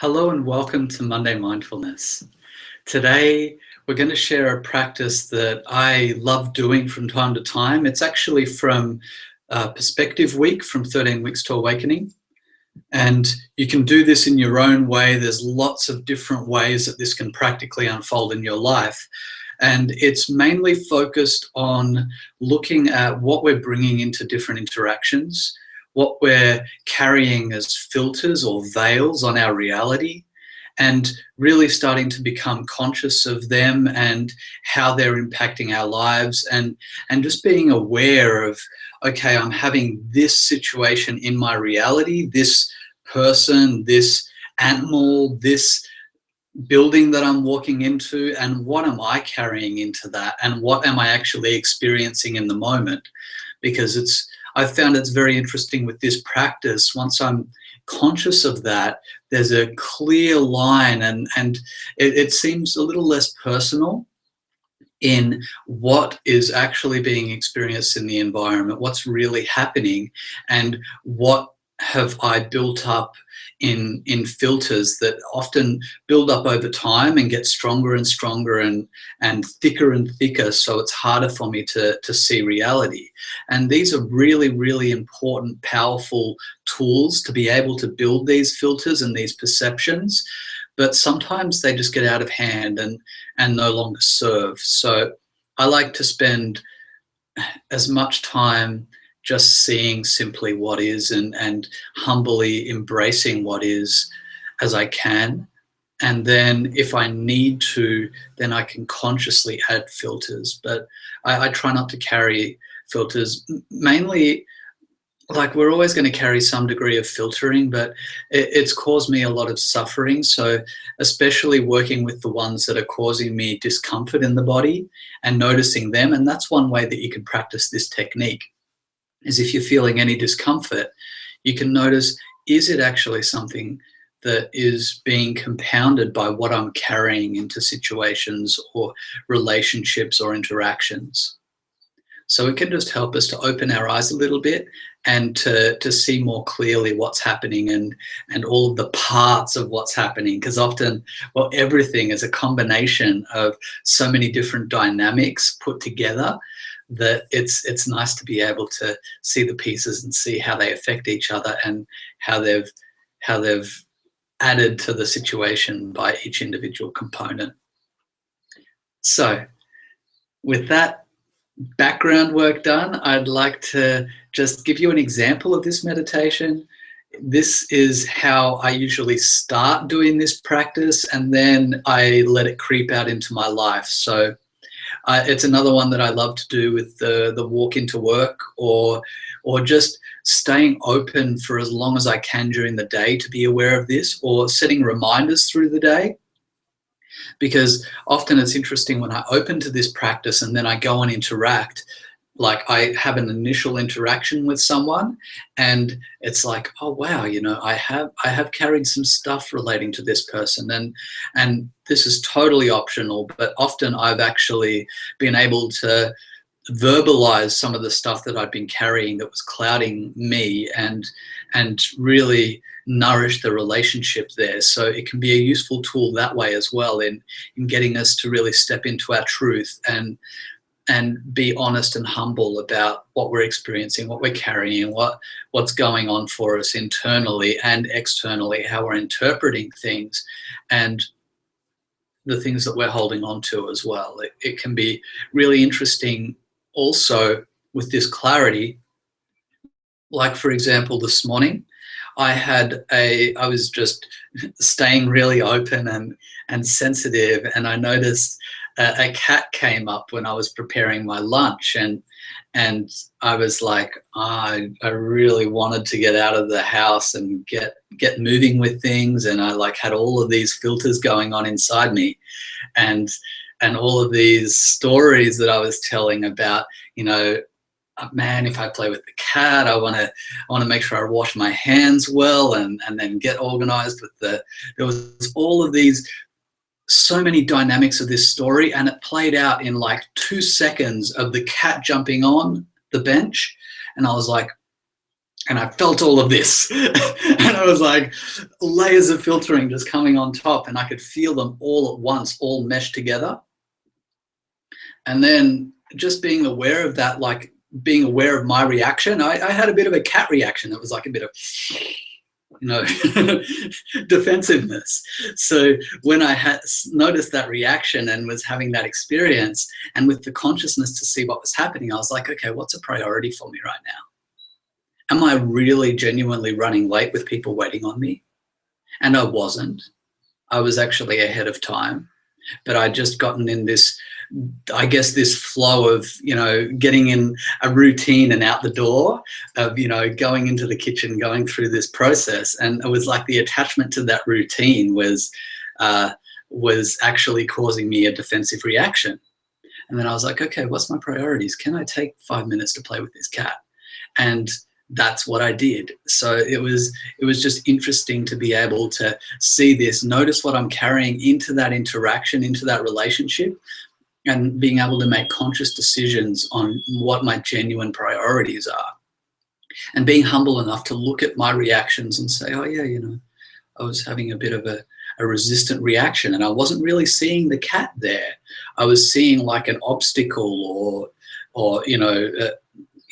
Hello and welcome to Monday Mindfulness. Today we're going to share a practice that I love doing from time to time. It's actually from Perspective Week, from 13 Weeks to Awakening. And you can do this in your own way. There's lots of different ways that this can practically unfold in your life. And it's mainly focused on looking at what we're bringing into different interactions, what we're carrying as filters or veils on our reality, and really starting to become conscious of them and how they're impacting our lives, and just being aware of, okay, I'm having this situation in my reality, this person, this animal, this building that I'm walking into, and what am I carrying into that, and what am I actually experiencing in the moment? Because I've found it's very interesting with this practice. Once I'm conscious of that, there's a clear line, and it seems a little less personal in what is actually being experienced in the environment, what's really happening, and what have I built up in filters that often build up over time and get stronger and stronger and thicker, so it's harder for me to see reality. And these are really, really important, powerful tools to be able to build these filters and these perceptions, but sometimes they just get out of hand and no longer serve. So I like to spend as much time just seeing simply what is and humbly embracing what is as I can. And then if I need to, then I can consciously add filters. But I try not to carry filters. Mainly, like, we're always going to carry some degree of filtering, but it's caused me a lot of suffering. So especially working with the ones that are causing me discomfort in the body and noticing them. And that's one way that you can practice this technique, is if you're feeling any discomfort, you can notice, is it actually something that is being compounded by what I'm carrying into situations or relationships or interactions? So it can just help us to open our eyes a little bit and to see more clearly what's happening and all of the parts of what's happening. Because often, well, everything is a combination of so many different dynamics put together that it's nice to be able to see the pieces and see how they affect each other and how they've added to the situation by each individual component. So with that background work done, I'd like to just give you an example of this meditation. This is how I usually start doing this practice, and then I let it creep out into my life. So it's another one that I love to do with the walk into work, or just staying open for as long as I can during the day to be aware of this, or setting reminders through the day. Because often it's interesting when I open to this practice and then I go and interact, like I have an initial interaction with someone and it's like, oh wow, I have carried some stuff relating to this person, and this is totally optional, but often I've actually been able to verbalize some of the stuff that I've been carrying that was clouding me and really nourish the relationship there. So it can be a useful tool that way as well, in getting us to really step into our truth and be honest and humble about what we're experiencing, what we're carrying, what's going on for us internally and externally, how we're interpreting things, and the things that we're holding on to as well. It can be really interesting also with this clarity. Like, for example, this morning, I was just staying really open and sensitive, and I noticed a cat came up when I was preparing my lunch, and I was like, I really wanted to get out of the house and get moving with things, and I like had all of these filters going on inside me, and all of these stories that I was telling about, man, if I play with the cat, I want to make sure I wash my hands well and then get organized with there was all of these, so many dynamics of this story, and it played out in like 2 seconds of the cat jumping on the bench. And I was like, And I felt all of this. And I was like, layers of filtering just coming on top, and I could feel them all at once, all meshed together. And then just being aware of that, like being aware of my reaction, I had a bit of a cat reaction. It was like a bit of, you know, defensiveness. So when I had noticed that reaction and was having that experience, and with the consciousness to see what was happening, I was like, okay, what's a priority for me right now? Am I really genuinely running late with people waiting on me? And I wasn't. I was actually ahead of time, but I'd just gotten in this, I guess, this flow of, you know, getting in a routine and out the door of, you know, going into the kitchen, going through this process. And it was like the attachment to that routine was actually causing me a defensive reaction. And then I was like, okay, what's my priorities? Can I take 5 minutes to play with this cat? And that's what I did. So it was just interesting to be able to see this, notice what I'm carrying into that interaction, into that relationship, and being able to make conscious decisions on what my genuine priorities are. And being humble enough to look at my reactions and say, oh yeah, you know, I was having a bit of a resistant reaction, and I wasn't really seeing the cat there. I was seeing like an obstacle or you know,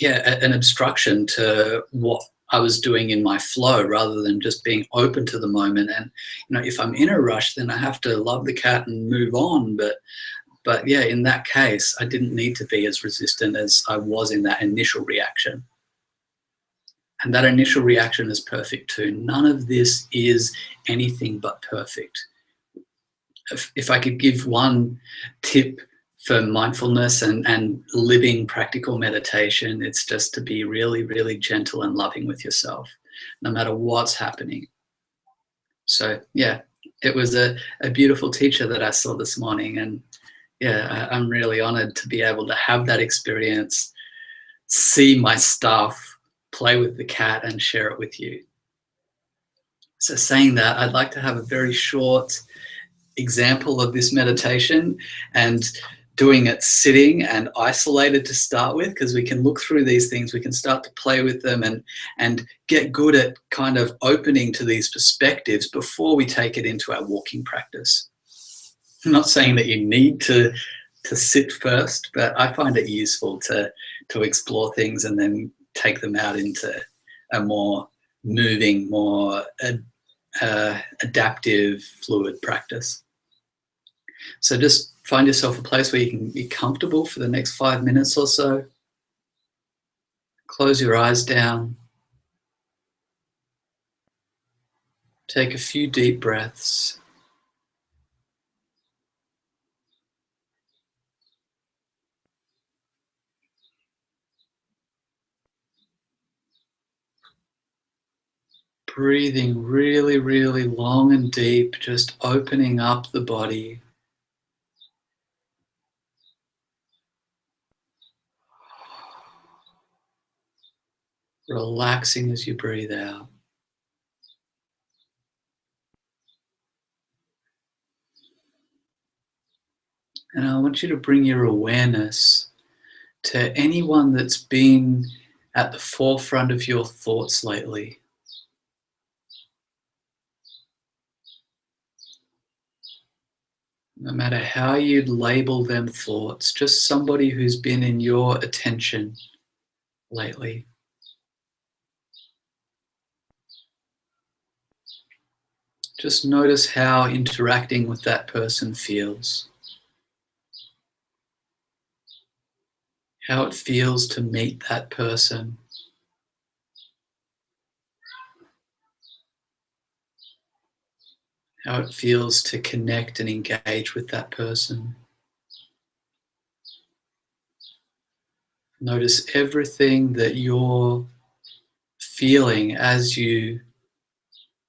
an obstruction to what I was doing in my flow, rather than just being open to the moment. And, you know, if I'm in a rush, then I have to love the cat and move on. But yeah, in that case, I didn't need to be as resistant as I was in that initial reaction. And that initial reaction is perfect too. None of this is anything but perfect. If I could give one tip for mindfulness and living practical meditation, it's just to be really, really gentle and loving with yourself, no matter what's happening. So yeah, it was a beautiful teacher that I saw this morning. And yeah, I'm really honored to be able to have that experience, see my stuff, play with the cat, and share it with you. So saying that, I'd like to have a very short example of this meditation, and doing it sitting and isolated to start with, because we can look through these things, we can start to play with them and get good at kind of opening to these perspectives before we take it into our walking practice. I'm not saying that you need to sit first, but I find it useful to explore things and then take them out into a more moving, more adaptive, fluid practice. So just find yourself a place where you can be comfortable for the next 5 minutes or so. Close your eyes down. Take a few deep breaths. Breathing really, really long and deep, just opening up the body. Relaxing as you breathe out. And I want you to bring your awareness to anyone that's been at the forefront of your thoughts lately. No matter how you'd label them thoughts, just somebody who's been in your attention lately. Just notice how interacting with that person feels. How it feels to meet that person. How it feels to connect and engage with that person. Notice everything that you're feeling as you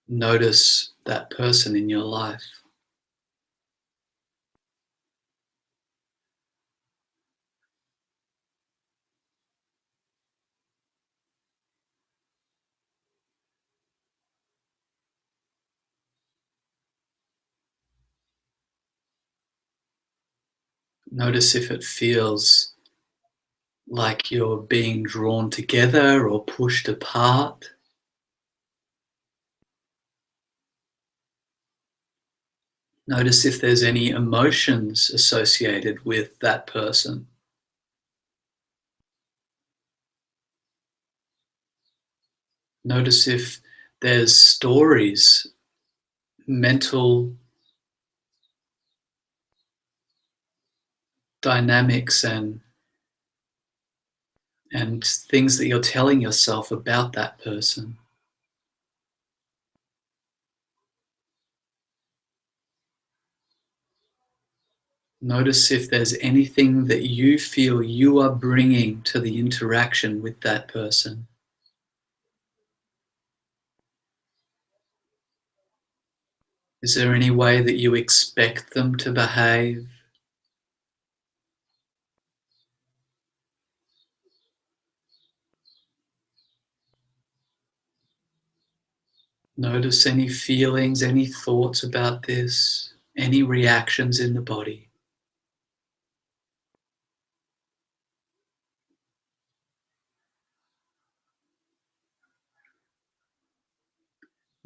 notice that person in your life. Notice if it feels like you're being drawn together or pushed apart. Notice if there's any emotions associated with that person. Notice if there's stories, mental dynamics and things that you're telling yourself about that person. Notice if there's anything that you feel you are bringing to the interaction with that person. Is there any way that you expect them to behave? Notice any feelings, any thoughts about this, any reactions in the body.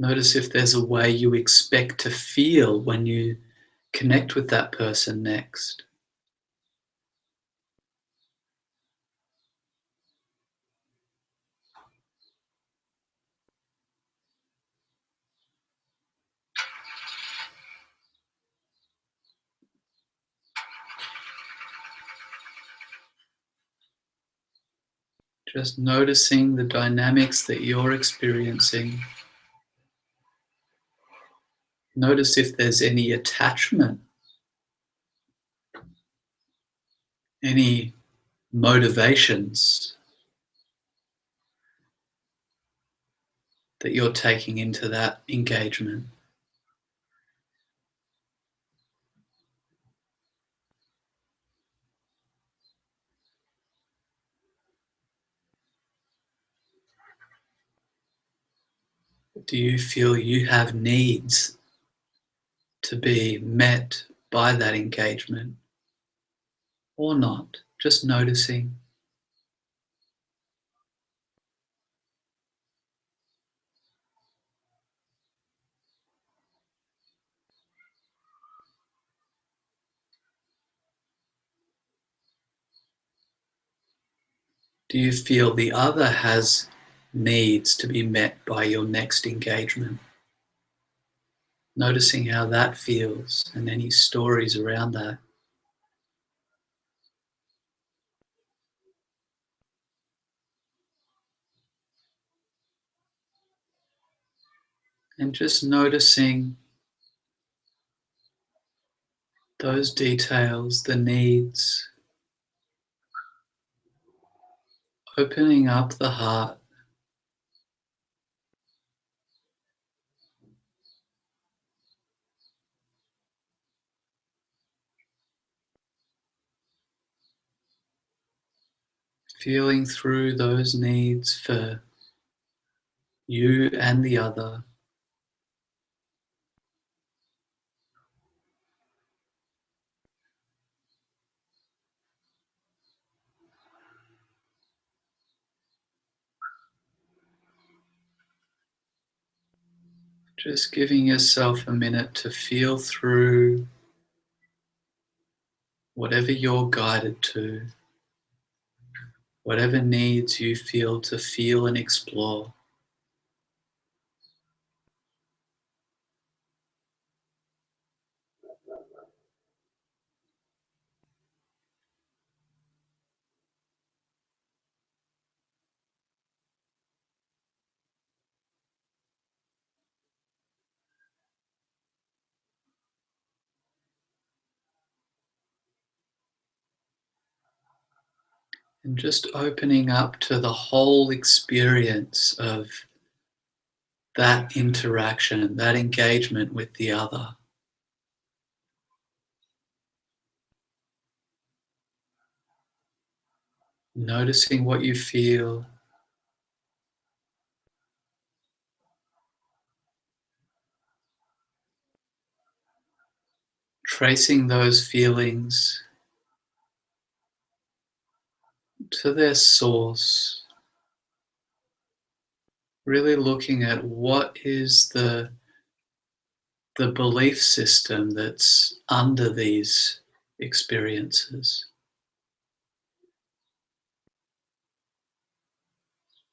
Notice if there's a way you expect to feel when you connect with that person next. Just noticing the dynamics that you're experiencing. Notice if there's any attachment, any motivations that you're taking into that engagement. Do you feel you have needs to be met by that engagement or not? Just noticing. Do you feel the other has needs to be met by your next engagement? Noticing how that feels and any stories around that. And just noticing those details, the needs, opening up the heart, feeling through those needs for you and the other. Just giving yourself a minute to feel through whatever you're guided to, whatever needs you feel to feel and explore. And just opening up to the whole experience of that interaction, that engagement with the other. Noticing what you feel, tracing those feelings to their source, really looking at what is the belief system that's under these experiences.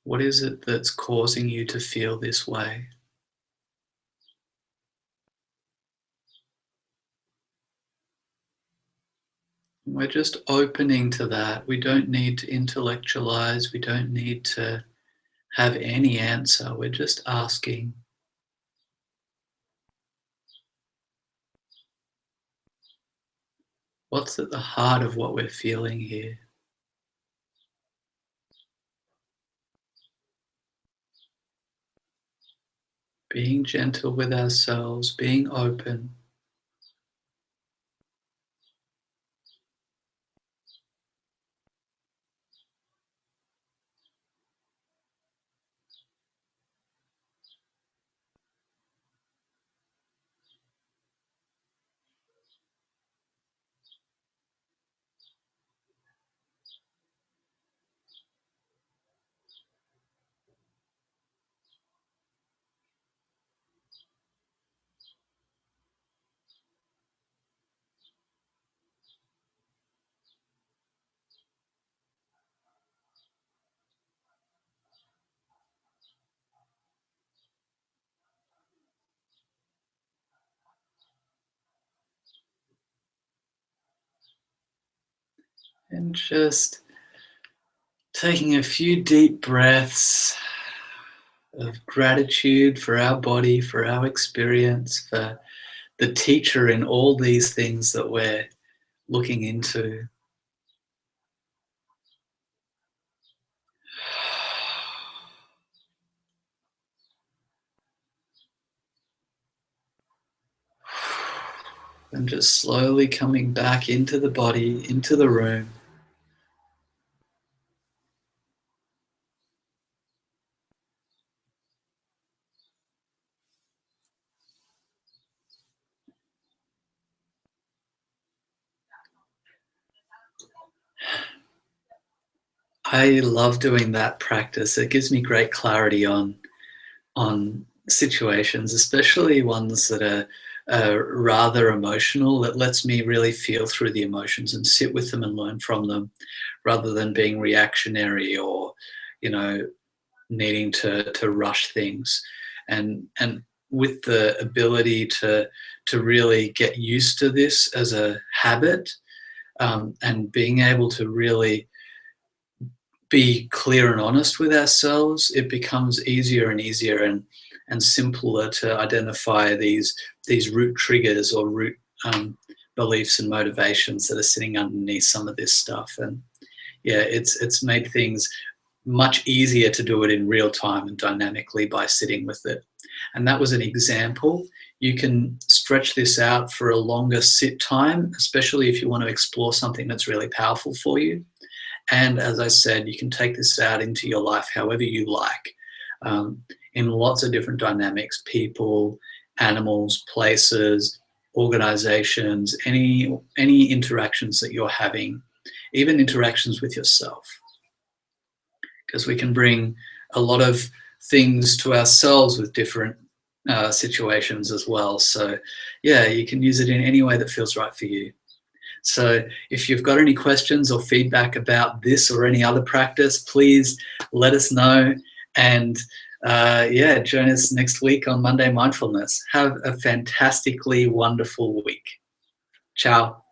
What is it that's causing you to feel this way? We're just opening to that. We don't need to intellectualize. We don't need to have any answer. We're just asking. What's at the heart of what we're feeling here? Being gentle with ourselves, being open. And just taking a few deep breaths of gratitude for our body, for our experience, for the teacher in all these things that we're looking into. And just slowly coming back into the body, into the room. I love doing that practice. It gives me great clarity on situations, especially ones that are rather emotional. That lets me really feel through the emotions and sit with them and learn from them, rather than being reactionary or, you know, needing to rush things. And with the ability to really get used to this as a habit, and being able to really be clear and honest with ourselves, it becomes easier and easier and simpler to identify these root triggers or root beliefs and motivations that are sitting underneath some of this stuff. And yeah, it's made things much easier to do it in real time and dynamically by sitting with it. And that was an example. You can stretch this out for a longer sit time, especially if you want to explore something that's really powerful for you. And as I said, you can take this out into your life however you like, in lots of different dynamics: people, animals, places, organizations, any interactions that you're having, even interactions with yourself. Because we can bring a lot of things to ourselves with different situations as well. So yeah, you can use it in any way that feels right for you. So if you've got any questions or feedback about this or any other practice, please let us know. And yeah, join us next week on Monday Mindfulness. Have a fantastically wonderful week. Ciao.